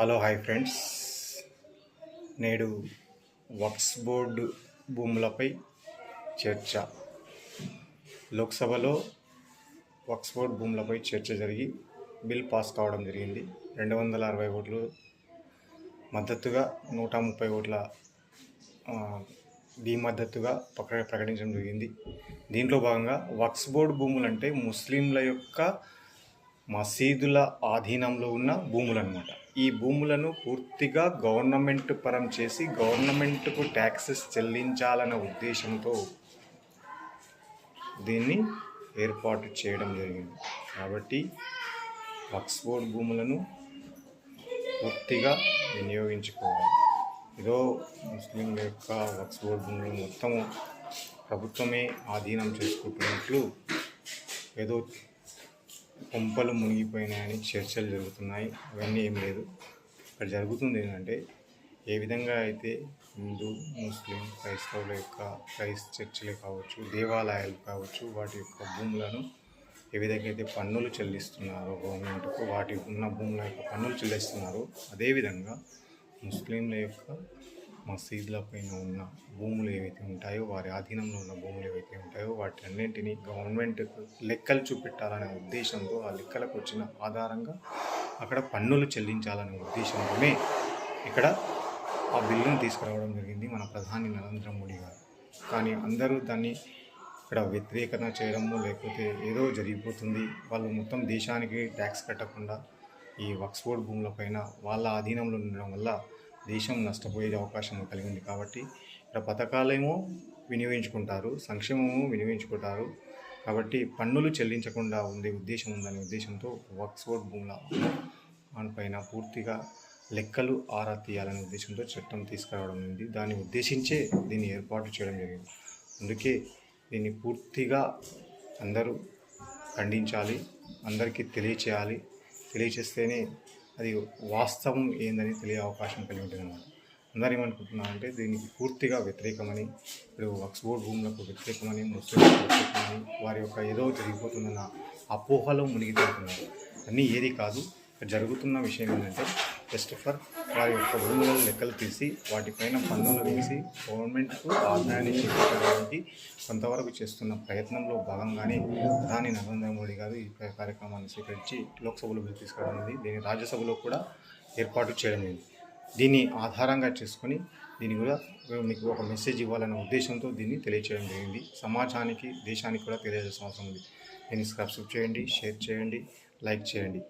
Hello hi friends. నేడు Waqf board భూములపై చర్చ. లోక్సభలో వక్స్ బోర్డు భూములపై చర్చ జరిగి బిల్ పాస్ కావడం జరిగింది. 260 ఓట్లు మద్దతుగా 130 ఓట్ల మద్దతుగా ప్రకటించడం జరిగింది. దీంట్లో భాగంగా వక్స్ బోర్డు భూములు అంటే ముస్లింల యొక్క మసీదుల ఆధీనంలో ఉన్న భూములు అన్నమాట. ఈ భూములను పూర్తిగా గవర్నమెంట్ పరం చేసి గవర్నమెంట్కు ట్యాక్సెస్ చెల్లించాలన్న ఉద్దేశంతో దీన్ని ఏర్పాటు చేయడం జరిగింది. కాబట్టి వక్స్ బోర్డు భూములను పూర్తిగా వినియోగించుకోవాలి. ఏదో ముస్లింల యొక్క వక్స్ బోర్డు భూములు మొత్తము ప్రభుత్వమే ఆధీనం చేసుకుంటున్నట్లు ఏదో కొంపలు మునిగిపోయినాయని చర్చలు జరుగుతున్నాయి. అవన్నీ ఏం లేదు. ఇక్కడ జరుగుతుంది ఏంటంటే, ఏ విధంగా అయితే హిందూ, ముస్లిం, క్రైస్తవుల యొక్క చర్చిలే కావచ్చు, దేవాలయాలు కావచ్చు, వాటి యొక్క భూములను ఏ విధంగా అయితే పన్నులు చెల్లిస్తున్నారో గవర్నమెంట్కు, వాటి ఉన్న భూముల యొక్క పన్నులు చెల్లిస్తున్నారో, అదేవిధంగా ముస్లింల యొక్క మసీదుల పైన ఉన్న భూములు ఏవైతే ఉంటాయో, వారి ఆధీనంలో ఉన్న భూములు ఏవైతే ఉంటాయో, వాటి అన్నింటినీ గవర్నమెంట్కు లెక్కలు చూపెట్టాలనే ఉద్దేశంతో, ఆ లెక్కలకు వచ్చిన ఆధారంగా అక్కడ పన్నులు చెల్లించాలనే ఉద్దేశంతోనే ఇక్కడ ఆ బిల్లును తీసుకురావడం జరిగింది మన ప్రధాని నరేంద్ర మోడీ గారు. కానీ అందరూ దాన్ని ఇక్కడ వ్యతిరేకత చేయడము, లేకపోతే ఏదో జరిగిపోతుంది, వాళ్ళు మొత్తం దేశానికి ట్యాక్స్ కట్టకుండా ఈ వక్స్ బోర్డు భూములపైన వాళ్ళ ఆధీనంలో ఉండడం వల్ల దేశం నష్టపోయే అవకాశం కలిగింది. కాబట్టి ఇక్కడ పథకాలేమో వినియోగించుకుంటారు, సంక్షేమము వినియోగించుకుంటారు. కాబట్టి పన్నులు చెల్లించకుండా ఉండే ఉద్దేశం ఉందనే ఉద్దేశంతో వక్స్ బోర్డు భూముల పైన పూర్తిగా లెక్కలు ఆరా తీయాలనే ఉద్దేశంతో చట్టం తీసుకురావడం జరిగింది. దాన్ని ఉద్దేశించే దీన్ని ఏర్పాటు చేయడం జరిగింది. అందుకే దీన్ని పూర్తిగా అందరూ ఖండించాలి, అందరికీ తెలియచేయాలి. తెలియచేస్తేనే అది వాస్తవం ఏందని తెలియ అవకాశం కలిగి ఉంటుంది అన్నమాట. అందరూ ఏమనుకుంటున్నారంటే దీనికి పూర్తిగా వ్యతిరేకమని, ఇప్పుడు వక్స్ బోర్డు భూములకు వ్యతిరేకమని, ముస్లింలకు వ్యతిరేకమని, వారి యొక్క ఏదో జరిగిపోతుందన్న అపోహలో మునిగిపోతున్నారు. అన్నీ ఏది కాదు. జరుగుతున్న విషయం ఏంటంటే, ఫస్ట్ ఆఫ్ ఆల్ వారి యొక్క భూములను లెక్కలు తీసి వాటిపైన పన్నులు వేసి గవర్నమెంట్కు ఆదాయాన్ని చేకూర్చడానికి కొంతవరకు చేస్తున్న ప్రయత్నంలో భాగంగానే ప్రధాని నరేంద్ర మోడీ గారు ఈ కార్యక్రమాన్ని స్వీకరించి లోక్సభలో బిల్లు తీసుకురావడం, దీన్ని రాజ్యసభలో కూడా ఏర్పాటు చేయడం జరిగింది. దీన్ని ఆధారంగా చేసుకొని దీన్ని కూడా మీకు ఒక మెసేజ్ ఇవ్వాలనే ఉద్దేశంతో దీన్ని తెలియచేయడం జరిగింది. సమాజానికి, దేశానికి కూడా తెలియజేయాల్సిన అవసరం ఉంది. దీన్ని సబ్స్క్రైబ్ చేయండి, షేర్ చేయండి, లైక్ చేయండి.